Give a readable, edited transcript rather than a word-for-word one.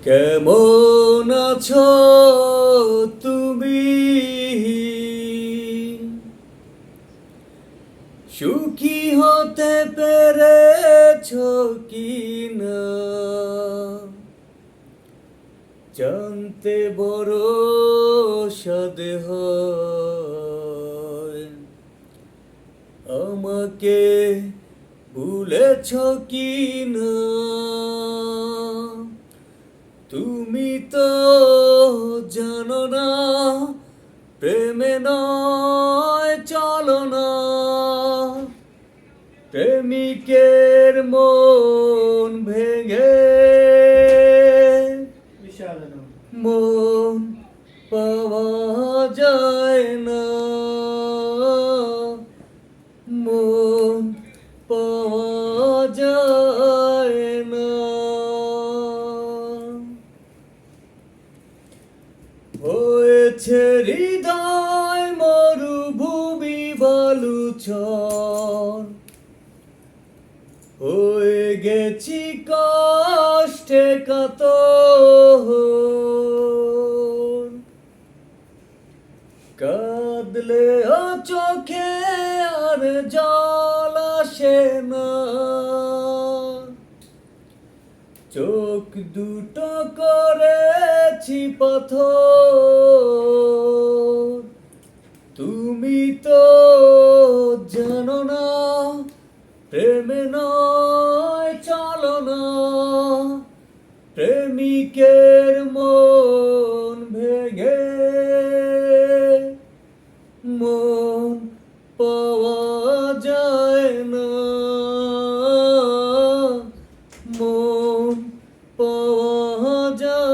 কেমন আছো তুমি? সুখী হতে পেরেছো কি না জানতে বড় সাধে হয়। আমাকে ভুলেছো কি না? তুমি তো জানো না প্রেমে নয় চলো না, প্রেমিকের মন ভেঙে মন পাওয়া যায় না, মন পাওয়া যায় না। হয়েছে হৃদয় মরুভূমি বালুচর, হয়ে গেছি কষ্টে কাতর। কাঁদলে চোখে আর জল আসে না, চোখ দুটো করেছি পাথর। তুমি তো জানো না প্রেমে নয় চলো না, প্রেমিকের মন ভেঙে মন পাওয়া যায় না, মন পাওয়া যায়